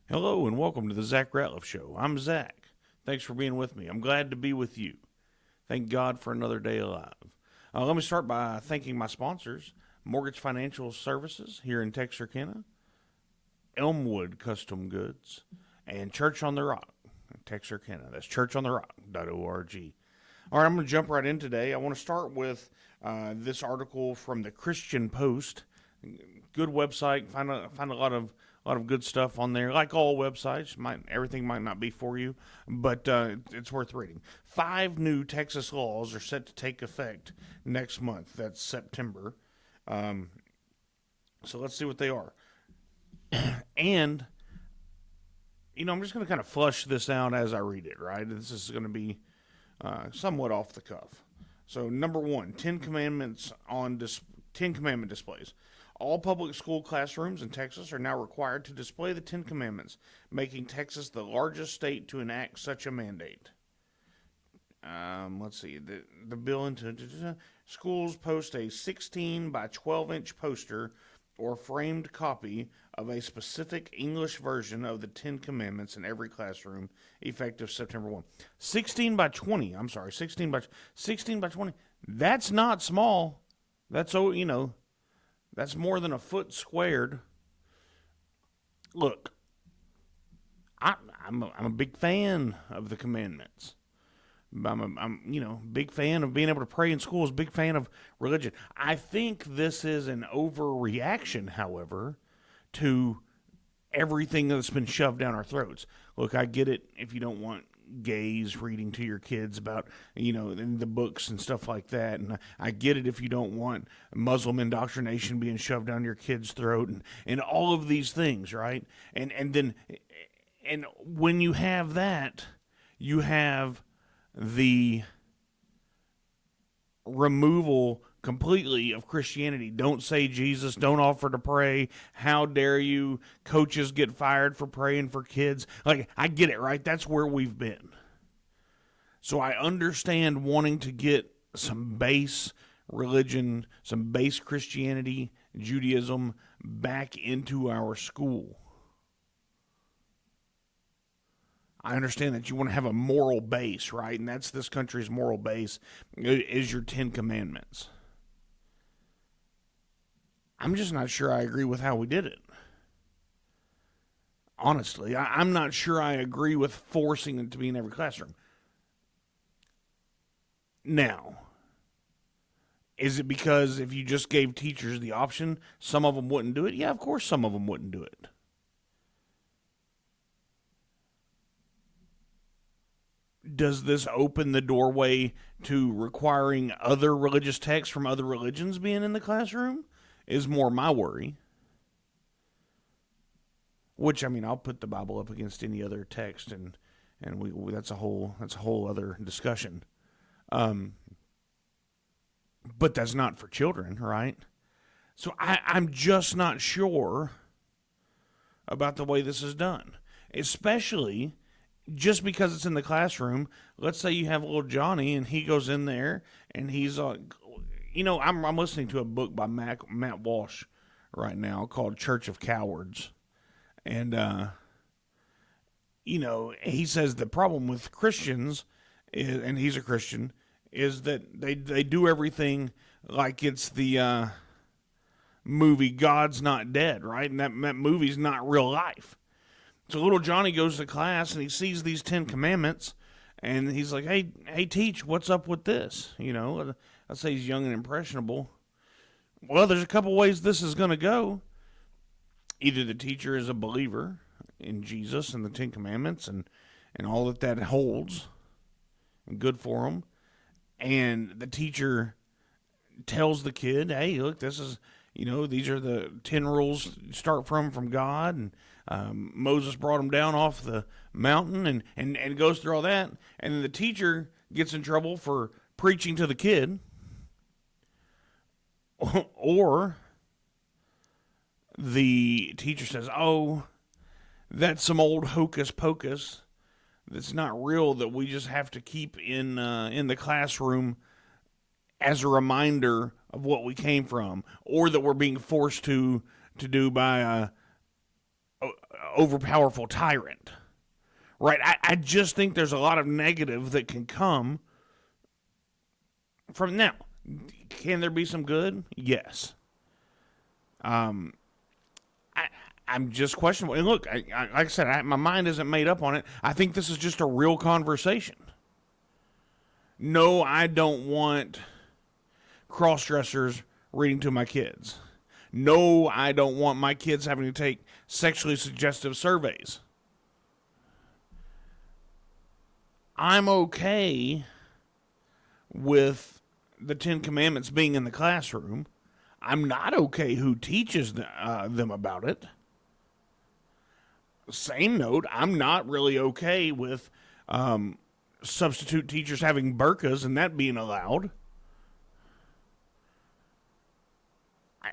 Hello and welcome to the Zach Ratliff Show. I'm Zach. Thanks for being with me. I'm glad to be with you. Thank God for another day alive. Let me start by thanking my sponsors, Mortgage Financial Services here in Texarkana, Elmwood Custom Goods, and Church on the Rock, Texarkana. That's churchontherock.org. All right, I'm going to jump right in today. I want to start with this article from the Christian Post. Good website. Find a lot of good stuff on there. Like all websites, everything might not be for you, but it's worth reading. 5 new Texas laws are set to take effect next month. That's September. So let's see what they are. And I'm just going to kind of flush this out as I read it. Right? This is going to be somewhat off the cuff. So number 1, Ten Commandments on 10 Commandment displays. All public school classrooms in Texas are now required to display the 10 Commandments, making Texas the largest state to enact such a mandate. Let's see. The bill into schools post a 16 by 12-inch poster or framed copy of a specific English version of the 10 Commandments in every classroom, effective September 1. 16 by 20. I'm sorry, 16 by 20. That's not small. That's that's more than a foot squared. Look, I'm a big fan of the commandments. I'm big fan of being able to pray in schools. Big fan of religion. I think this is an overreaction, however, to everything that's been shoved down our throats. Look, I get it if you don't want gays reading to your kids about, in the books and stuff like that. And I get it if you don't want Muslim indoctrination being shoved down your kid's throat and all of these things, right? And when you have that, you have the removal completely of Christianity. Don't say Jesus, don't offer to pray. How dare you? Coaches get fired for praying for kids. Like, I get it, right? That's where we've been. So I understand wanting to get some base religion, some base Christianity, Judaism back into our school. I understand that you want to have a moral base, right? And that's this country's moral base is your 10 Commandments. I'm just not sure I agree with how we did it. Honestly, I'm not sure I agree with forcing it to be in every classroom. Now, is it because if you just gave teachers the option, some of them wouldn't do it? Yeah, of course some of them wouldn't do it. Does this open the doorway to requiring other religious texts from other religions being in the classroom? Is more my worry. Which, I mean, I'll put the Bible up against any other text, and we that's a whole other discussion. But that's not for children, right? So I'm just not sure about the way this is done, especially just because it's in the classroom. Let's say you have little Johnny and he goes in there and he's I'm listening to a book by Matt Walsh right now called Church of Cowards. And he says the problem with Christians is, and he's a Christian, is that they do everything like it's the movie God's Not Dead, right? And that movie's not real life. So little Johnny goes to class and he sees these 10 Commandments and he's like, hey, teach, what's up with this? Let's say he's young and impressionable. Well, there's a couple ways this is going to go. Either the teacher is a believer in Jesus and the 10 Commandments and all that holds, and good for him, and the teacher tells the kid, hey, look, this is, these are the 10 rules start from God, and Moses brought them down off the mountain and goes through all that, and then the teacher gets in trouble for preaching to the kid, or the teacher says, oh, that's some old hocus pocus that's not real, that we just have to keep in the classroom as a reminder of what we came from, or that we're being forced to do by overpowerful tyrant, right? I just think there's a lot of negative that can come from now. Can there be some good? Yes. I'm just questionable. And look, like I said, my mind isn't made up on it. I think this is just a real conversation. No, I don't want cross-dressers reading to my kids. No, I don't want my kids having to take sexually suggestive surveys. I'm okay with the Ten Commandments being in the classroom. I'm not okay who teaches them about it. Same note, I'm not really okay with substitute teachers having burqas and that being allowed.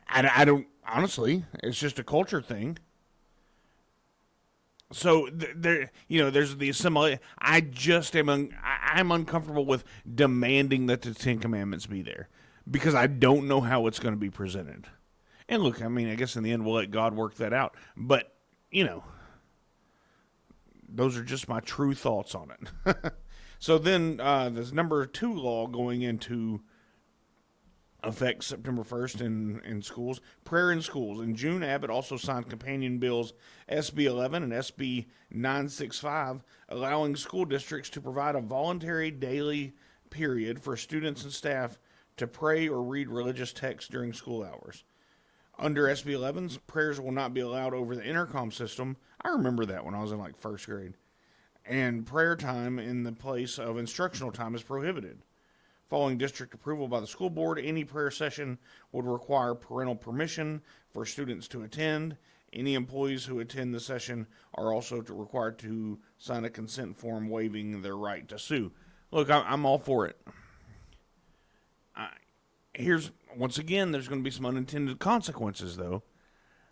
I don't, honestly, it's just a culture thing. So there's the assimilation. I'm uncomfortable with demanding that the Ten Commandments be there because I don't know how it's going to be presented. And look, I mean, I guess in the end we'll let God work that out. But those are just my true thoughts on it. So then there's number 2 law going into effect September 1st in schools. Prayer in schools. In June, Abbott also signed companion bills SB 11 and SB 965, allowing school districts to provide a voluntary daily period for students and staff to pray or read religious texts during school hours. Under SB 11s, prayers will not be allowed over the intercom system. I remember that when I was in like first grade. And prayer time in the place of instructional time is prohibited. Following district approval by the school board, any prayer session would require parental permission for students to attend. Any employees who attend the session are also required to sign a consent form waiving their right to sue. Look, I'm all for it. Once again, there's going to be some unintended consequences, though.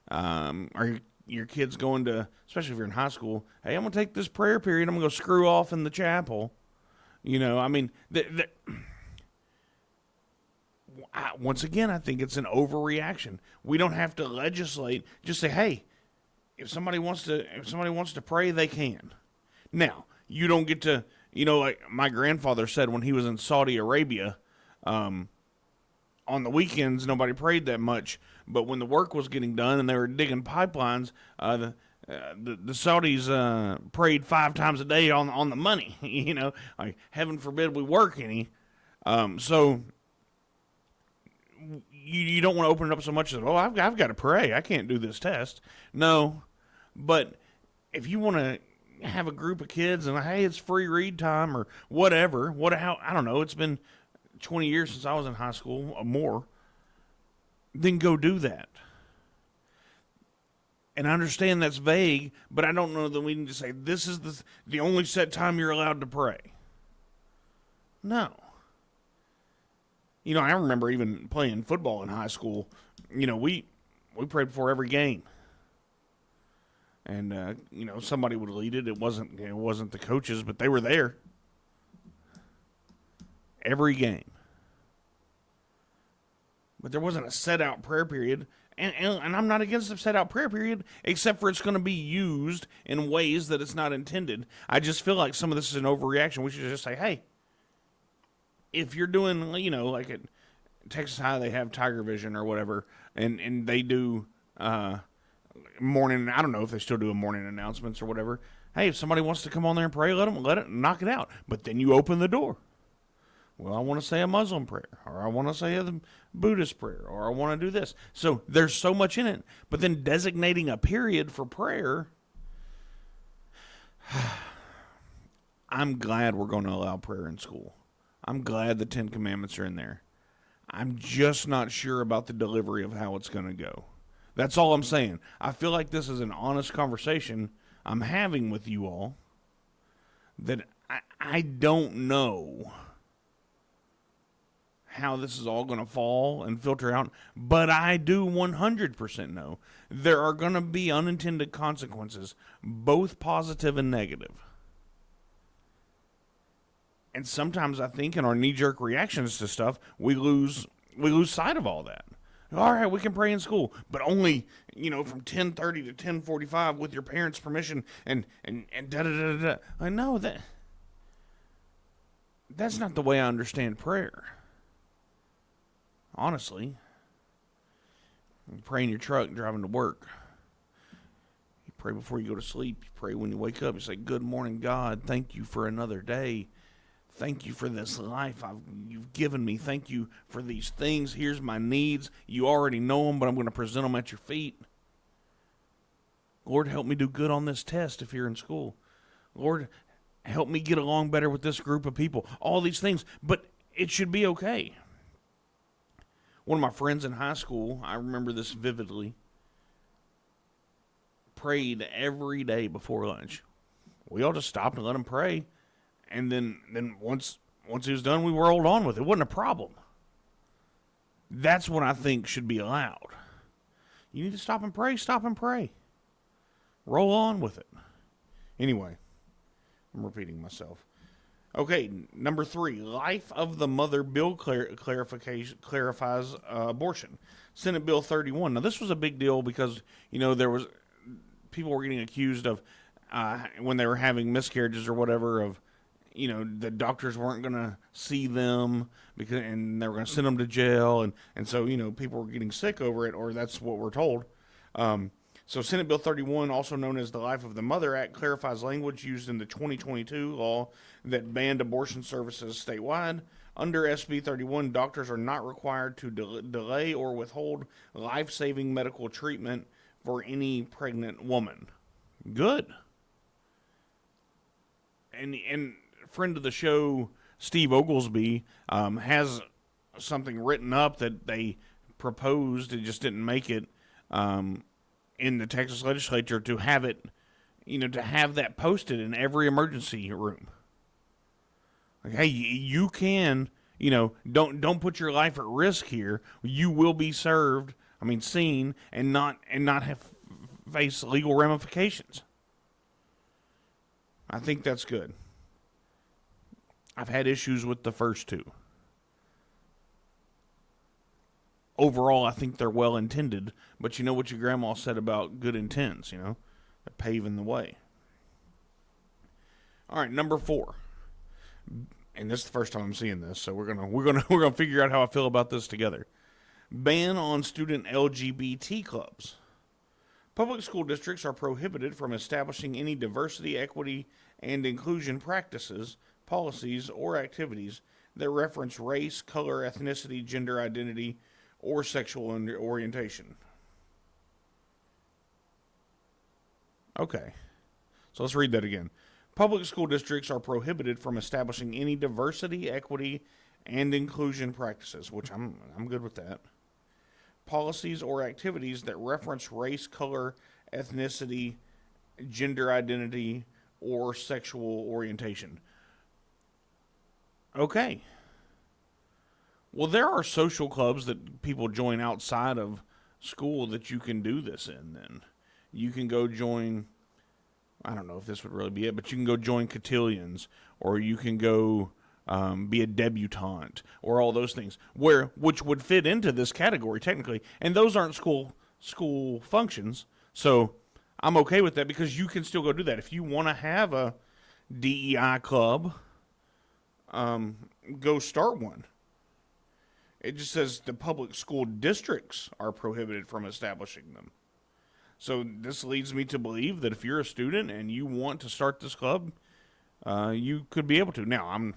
Are your kids going to, especially if you're in high school, hey, I'm going to take this prayer period, I'm going to go screw off in the chapel. I mean, once again, I think it's an overreaction. We don't have to legislate. Just say, hey, if somebody wants to pray, they can. Now, you don't get to, like my grandfather said when he was in Saudi Arabia, on the weekends, nobody prayed that much. But when the work was getting done and they were digging pipelines, the Saudis prayed 5 times a day on the money. Like heaven forbid we work any. So you don't want to open it up so much as, I've got to pray. I can't do this test. No, but if you want to have a group of kids and, hey, it's free read time or whatever, I don't know, it's been 20 years since I was in high school or more, then go do that. And I understand that's vague, but I don't know that we need to say this is the only set time you're allowed to pray. No. I remember even playing football in high school. We prayed before every game. And somebody would lead it. It wasn't the coaches, but they were there. Every game. But there wasn't a set out prayer period. And I'm not against a set out prayer period, except for it's going to be used in ways that it's not intended. I just feel like some of this is an overreaction. We should just say, hey, if you're doing, like at Texas High, they have Tiger Vision or whatever, and they do morning, I don't know if they still do morning announcements or whatever. Hey, if somebody wants to come on there and pray, let it knock it out. But then you open the door. Well, I want to say a Muslim prayer, or I want to say a Buddhist prayer, or I want to do this. So there's so much in it. But then designating a period for prayer, I'm glad we're going to allow prayer in school. I'm glad the 10 Commandments are in there. I'm just not sure about the delivery of how it's going to go. That's all I'm saying. I feel like this is an honest conversation I'm having with you all that I don't know how this is all going to fall and filter out, but I do 100% know there are going to be unintended consequences, both positive and negative. And sometimes I think in our knee-jerk reactions to stuff, we lose sight of all that. All right, we can pray in school, but only, from 10:30 to 10:45 with your parents' permission and da da da da. I know that's not the way I understand prayer. Honestly, you pray in your truck driving to work. You pray before you go to sleep. You pray when you wake up. You say, "Good morning, God. Thank you for another day. Thank you for this life you've given me. Thank you for these things. Here's my needs. You already know them, but I'm going to present them at your feet. Lord, help me do good on this test if you're in school. Lord, help me get along better with this group of people." All these things, but it should be okay. One of my friends in high school, I remember this vividly, prayed every day before lunch. We all just stopped and let him pray. And then once he was done, we rolled on with it. It wasn't a problem. That's what I think should be allowed. You need to stop and pray. Stop and pray. Roll on with it. Anyway, I'm repeating myself. Okay, number 3, Life of the Mother Bill clarifies abortion. Senate Bill 31. Now, this was a big deal because, there was people were getting accused of, when they were having miscarriages or whatever, of, the doctors weren't going to see them and they were going to send them to jail. And so, people were getting sick over it, or that's what we're told. So Senate Bill 31, also known as the Life of the Mother Act, clarifies language used in the 2022 law that banned abortion services statewide. Under SB 31, doctors are not required to delay or withhold life-saving medical treatment for any pregnant woman. Good. And friend of the show, Steve Oglesby, has something written up that they proposed, it just didn't make it, in the Texas legislature to have it, to have that posted in every emergency room. Like, hey, you can, don't put your life at risk here. You will be seen and not face legal ramifications. I think that's good. I've had issues with the first two. Overall, I think they're well intended, but you know what your grandma said about good intents, they're paving the way. All right, number 4, and this is the first time I'm seeing this, so we're gonna figure out how I feel about this together. Ban on student LGBT clubs. Public school districts are prohibited from establishing any diversity, equity, and inclusion practices, policies, or activities that reference race, color, ethnicity, gender identity, or sexual orientation. Okay, so let's read that again. Public school districts are prohibited from establishing any diversity, equity, and inclusion practices, which I'm good with that. Policies or activities that reference race, color, ethnicity, gender identity, or sexual orientation. Okay. Well, there are social clubs that people join outside of school that you can do this in, then. You can go join, I don't know if this would really be it, but you can go join cotillions, or you can go be a debutante, or all those things, which would fit into this category, technically. And those aren't school functions, so I'm okay with that because you can still go do that. If you want to have a DEI club, go start one. It just says the public school districts are prohibited from establishing them. So this leads me to believe that if you're a student and you want to start this club, you could be able to. Now,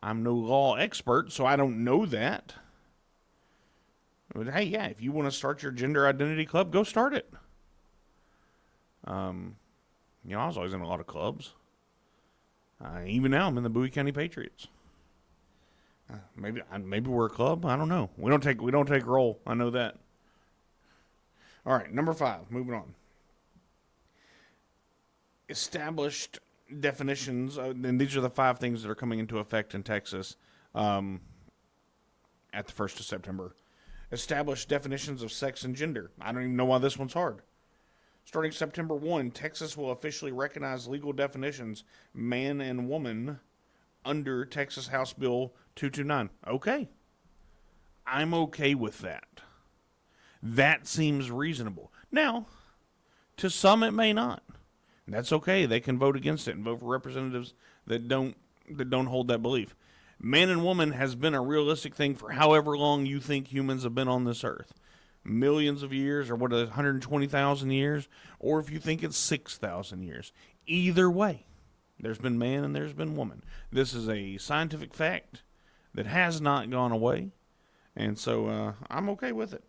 I'm no law expert, so I don't know that. But hey, yeah, if you want to start your gender identity club, go start it. I was always in a lot of clubs. Even now, I'm in the Bowie County Patriots. Maybe we're a club. I don't know. We don't take roll. I know that. All right, number 5. Moving on. Established definitions, and these are the 5 things that are coming into effect in Texas at the 1st of September. Established definitions of sex and gender. I don't even know why this one's hard. Starting September 1, Texas will officially recognize legal definitions, man and woman, under Texas House Bill 229. Okay. I'm okay with that. That seems reasonable. Now, to some it may not. That's okay. They can vote against it and vote for representatives that don't hold that belief. Man and woman has been a realistic thing for however long you think humans have been on this earth. Millions of years, or 120,000 years, or if you think it's 6,000 years. Either way, there's been man and there's been woman. This is a scientific fact that has not gone away, and so I'm okay with it.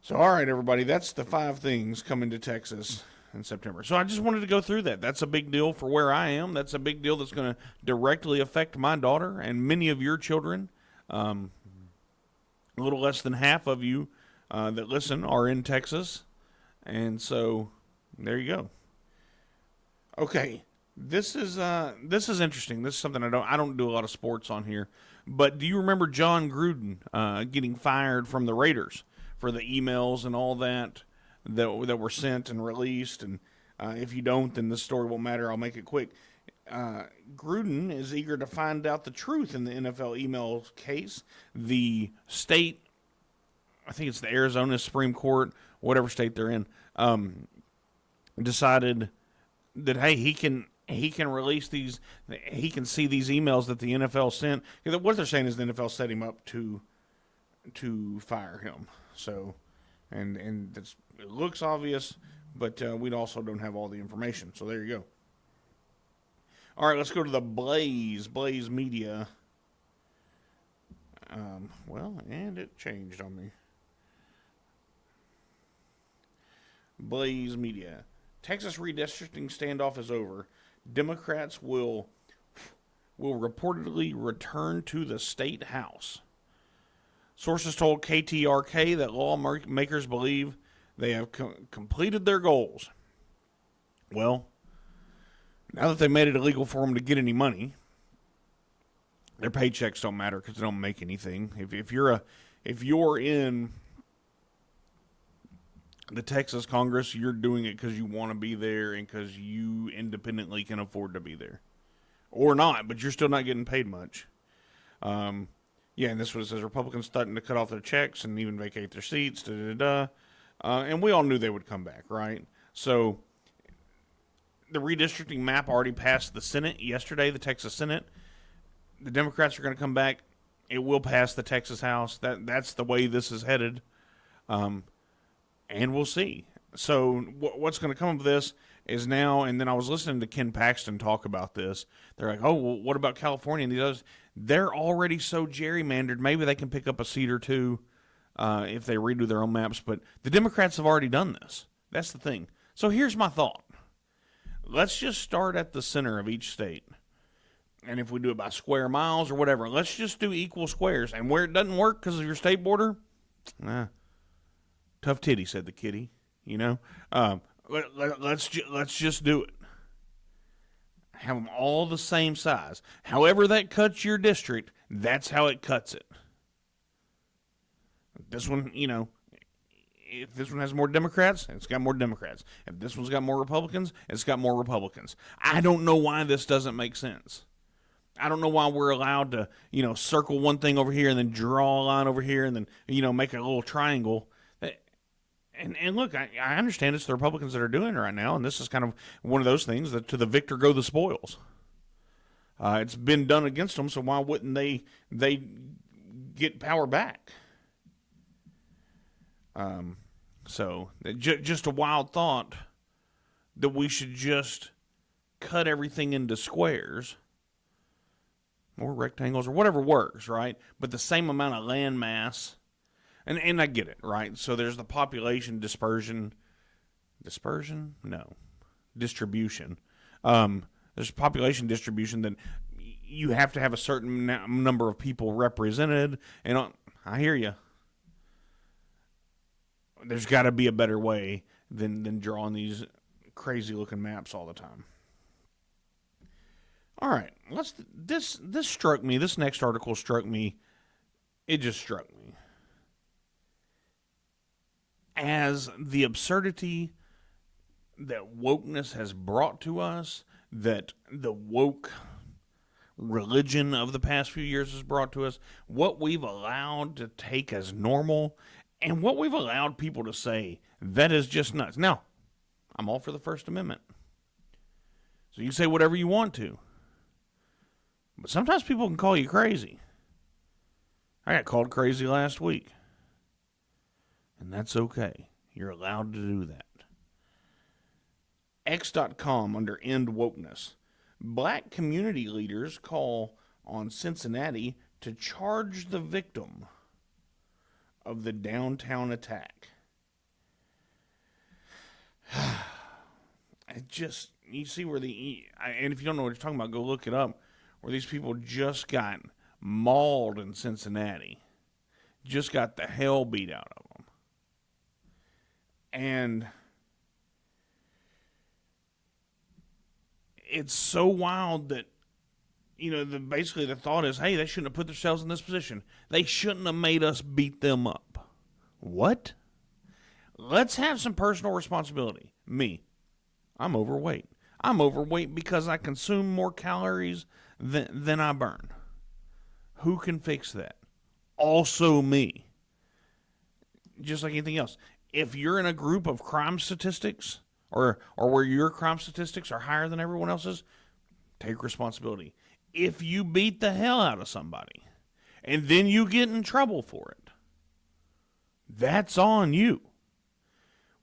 So, all right, everybody, that's the 5 things coming to Texas in September. So I just wanted to go through that. That's a big deal for where I am. That's a big deal that's going to directly affect my daughter and many of your children. A little less than half of you that listen are in Texas. And so there you go. Okay, this is interesting. This is something I don't do a lot of sports on here. But do you remember John Gruden getting fired from the Raiders for the emails and all that were sent and released? And if you don't, then this story won't matter. I'll make it quick. Gruden is eager to find out the truth in the NFL email case. The state, I think it's the Arizona Supreme Court, whatever state they're in, decided that, hey, he can release these, he can see these emails that the NFL sent. What they're saying is the NFL set him up to fire him. So, and it looks obvious, but we also don't have all the information. So there you go. All right, let's go to the Blaze Media. And it changed on me. Blaze Media. Texas redistricting standoff is over. Democrats will reportedly return to the state house. Sources told KTRK that lawmakers believe they have completed their goals. Well, now that they made it illegal for them to get any money, their paychecks don't matter because they don't make anything. If you're in the Texas Congress, you're doing it because you want to be there and because you independently can afford to be there, or not, but you're still not getting paid much. And this was as Republicans threatened to cut off their checks and even vacate their seats. And we all knew they would come back, right? So the redistricting map already passed the Senate yesterday, the Texas Senate. The Democrats are going to come back. It will pass the Texas House. That's the way this is headed. And we'll see. So what's going to come of this is now, and then I was listening to Ken Paxton talk about this. They're like, oh, well, what about California and these others? They're already so gerrymandered. Maybe they can pick up a seat or two if they redo their own maps. But the Democrats have already done this. That's the thing. So here's my thought. Let's just start at the center of each state. And if we do it by square miles or whatever, let's just do equal squares. And where it doesn't work because of your state border, tough titty, said the kitty. Let's just do it. Have them all the same size. However that cuts your district, that's how it cuts it. This one, if this one has more Democrats, it's got more Democrats. If this one's got more Republicans, it's got more Republicans. I don't know why this doesn't make sense. I don't know why we're allowed to, circle one thing over here and then draw a line over here and then, make a little triangle. And look, I understand it's the Republicans that are doing it right now, and this is kind of one of those things that to the victor go the spoils. It's been done against them, so why wouldn't they get power back? So just a wild thought that we should just cut everything into squares or rectangles or whatever works, right? But the same amount of land mass. And I get it, right? So there's the population distribution. There's population distribution that you have to have a certain number of people represented. And I hear you. There's got to be a better way than drawing these crazy-looking maps all the time. All right, this struck me. This next article struck me. It just struck me as the absurdity that wokeness has brought to us, that the woke religion of the past few years has brought to us, what we've allowed to take as normal, and what we've allowed people to say, that is just nuts. Now, I'm all for the First Amendment. So you can say whatever you want to. But sometimes people can call you crazy. I got called crazy last week. And that's okay. You're allowed to do that. X.com under End Wokeness. Black community leaders call on Cincinnati to charge the victim of the downtown attack. You see where and if you don't know what you're talking about, go look it up, where these people just got mauled in Cincinnati. Just got the hell beat out of them. And it's so wild that, basically the thought is, hey, they shouldn't have put themselves in this position. They shouldn't have made us beat them up. What? Let's have some personal responsibility. Me, I'm overweight. I'm overweight because I consume more calories than I burn. Who can fix that? Also me. Just like anything else. If you're in a group of crime statistics, or where your crime statistics are higher than everyone else's, take responsibility. If you beat the hell out of somebody, and then you get in trouble for it, that's on you.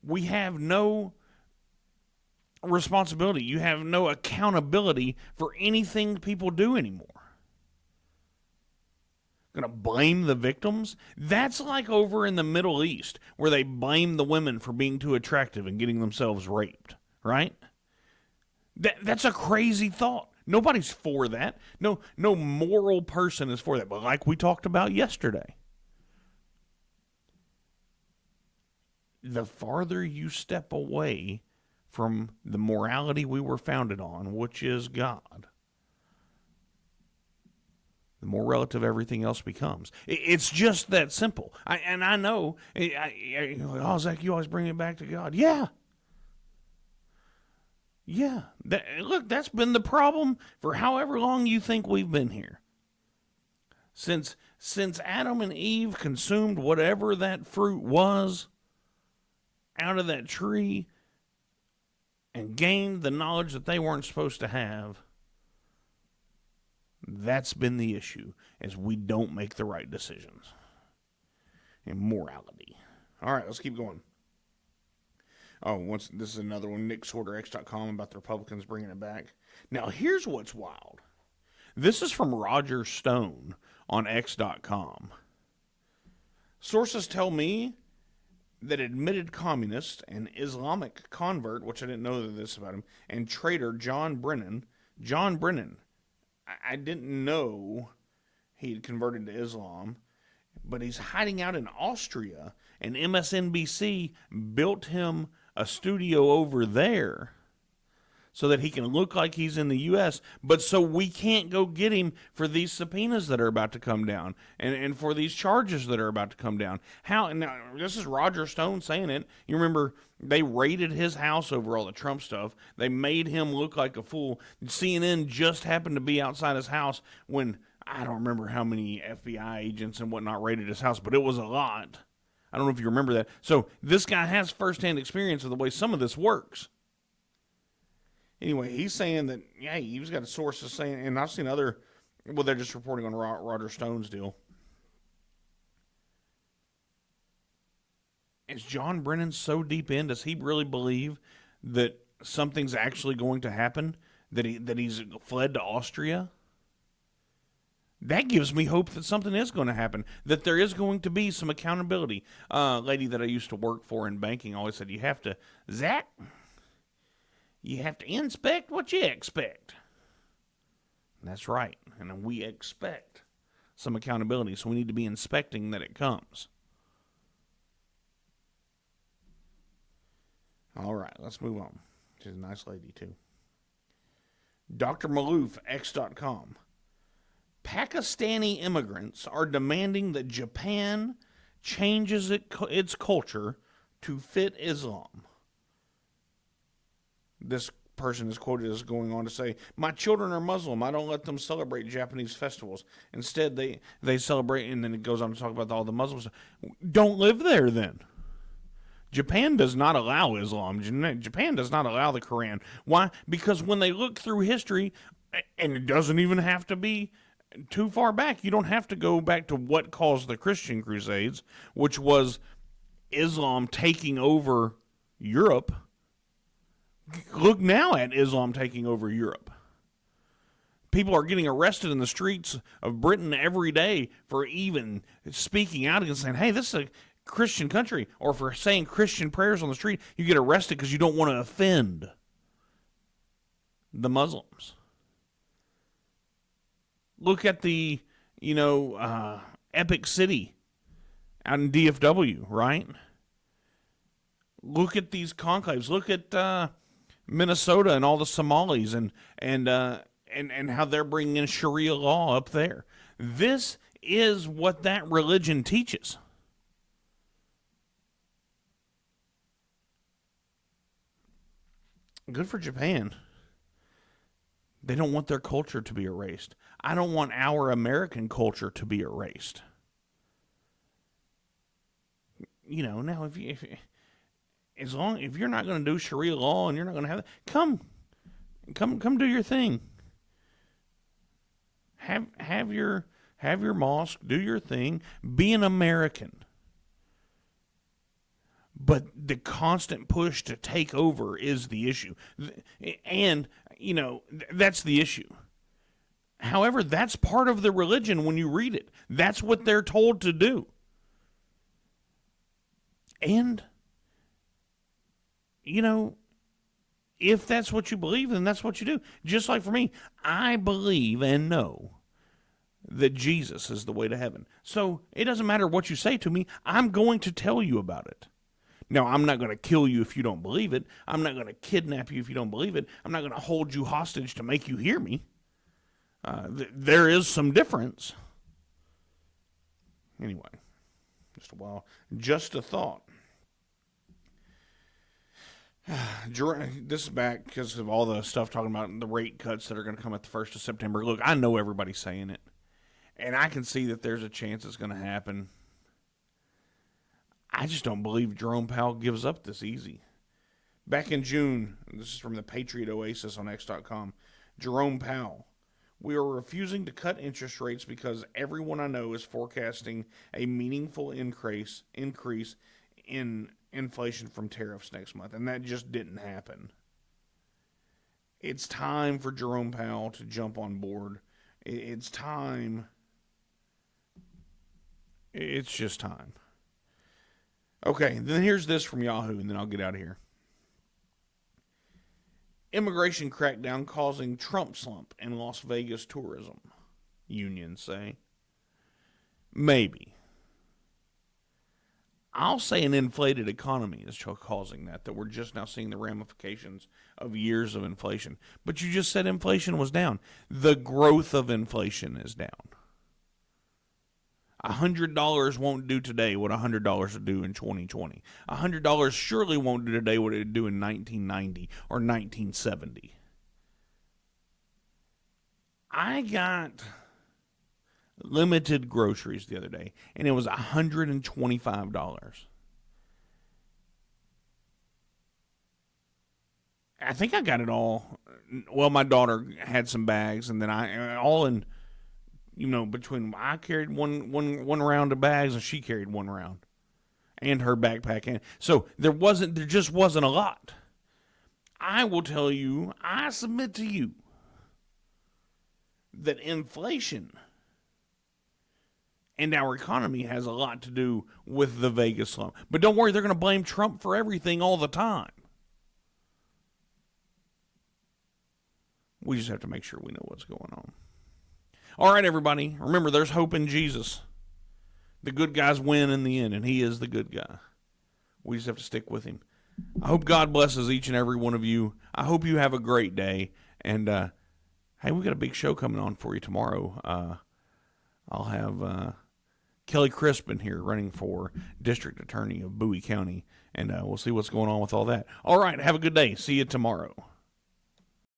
We have no responsibility. You have no accountability for anything people do anymore. Gonna blame the victims? That's like over in the Middle East, where they blame the women for being too attractive and getting themselves raped, right? That's a crazy thought. Nobody's for that. No moral person is for that. But like we talked about yesterday, the farther you step away from the morality we were founded on, which is God, the more relative everything else becomes. It's just that simple. I know, Zach, you always bring it back to God. Yeah. Look, that's been the problem for however long you think we've been here. Since Adam and Eve consumed whatever that fruit was out of that tree and gained the knowledge that they weren't supposed to have, that's been the issue, is we don't make the right decisions. And morality. All right, let's keep going. This is another one, nicksorterx.com, about the Republicans bringing it back. Now, here's what's wild. This is from Roger Stone on x.com. Sources tell me that admitted communist and Islamic convert, which I didn't know this about him, and traitor John Brennan, I didn't know he had converted to Islam, but he's hiding out in Austria, and MSNBC built him a studio over there so that he can look like he's in the U.S., but so we can't go get him for these subpoenas that are about to come down and for these charges that are about to come down. Now, this is Roger Stone saying it. You remember they raided his house over all the Trump stuff. They made him look like a fool. CNN just happened to be outside his house when, I don't remember how many FBI agents and whatnot raided his house, but it was a lot. I don't know if you remember that. So this guy has firsthand experience of the way some of this works. Anyway, he's saying that, he's got sources saying, and I've seen other, they're just reporting on Roger Stone's deal. Is John Brennan so deep in? Does he really believe that something's actually going to happen? That he's fled to Austria? That gives me hope that something is going to happen, that there is going to be some accountability. A lady that I used to work for in banking always said, Zach, you have to inspect what you expect. And that's right. And we expect some accountability, so we need to be inspecting that it comes. All right, let's move on. She's a nice lady, too. Dr. Malouf, X.com. Pakistani immigrants are demanding that Japan changes its culture to fit Islam. This person is quoted as going on to say, "My children are Muslim. I don't let them celebrate Japanese festivals. Instead, they celebrate," and then it goes on to talk about all the Muslims. Don't live there then. Japan does not allow Islam. Japan does not allow the Quran. Why? Because when they look through history, and it doesn't even have to be too far back. You don't have to go back to what caused the Christian Crusades, which was Islam taking over Europe. Look now at Islam taking over Europe. People are getting arrested in the streets of Britain every day for even speaking out against, saying, "Hey, this is a Christian country," or for saying Christian prayers on the street. You get arrested because you don't want to offend the Muslims. Look at the, Epic City out in DFW, right? Look at these conclaves. Look at Minnesota and all the Somalis and how they're bringing in Sharia law up there. This is what that religion teaches. Good for Japan. They don't want their culture to be erased. I don't want our American culture to be erased. Now if you're not going to do Sharia law and you're not going to have that, come do your thing. Have your mosque, do your thing, be an American. But the constant push to take over is the issue. And, that's the issue. However, that's part of the religion when you read it. That's what they're told to do. And, if that's what you believe, then that's what you do. Just like for me, I believe and know that Jesus is the way to heaven. So it doesn't matter what you say to me, I'm going to tell you about it. Now, I'm not going to kill you if you don't believe it. I'm not going to kidnap you if you don't believe it. I'm not going to hold you hostage to make you hear me. There is some difference. Anyway, just a thought. This is back because of all the stuff talking about the rate cuts that are going to come at the 1st of September. Look, I know everybody's saying it, and I can see that there's a chance it's going to happen. I just don't believe Jerome Powell gives up this easy. Back in June, this is from the Patriot Oasis on X.com, Jerome Powell: "We are refusing to cut interest rates because everyone I know is forecasting a meaningful increase in inflation from tariffs next month." And that just didn't happen. It's time for Jerome Powell to jump on board. It's time. It's just time. Okay, then here's this from Yahoo, and then I'll get out of here. Immigration crackdown causing Trump slump in Las Vegas tourism, unions say. Maybe. I'll say an inflated economy is causing that we're just now seeing the ramifications of years of inflation. But you just said inflation was down. The growth of inflation is down. $100 won't do today what $100 would do in 2020. $100 surely won't do today what it would do in 1990 or 1970. I got limited groceries the other day, and it was $125. I think I got it all. Well, my daughter had some bags, and then between I carried one round of bags and she carried one round, and her backpack. And so there just wasn't a lot. I will tell you, I submit to you that inflation and our economy has a lot to do with the Vegas slump. But don't worry, they're going to blame Trump for everything all the time. We just have to make sure we know what's going on. All right, everybody. Remember, there's hope in Jesus. The good guys win in the end, and he is the good guy. We just have to stick with him. I hope God blesses each and every one of you. I hope you have a great day. And, hey, we got a big show coming on for you tomorrow. I'll have Kelly Crispin here running for District Attorney of Bowie County, and we'll see what's going on with all that. All right, have a good day. See you tomorrow.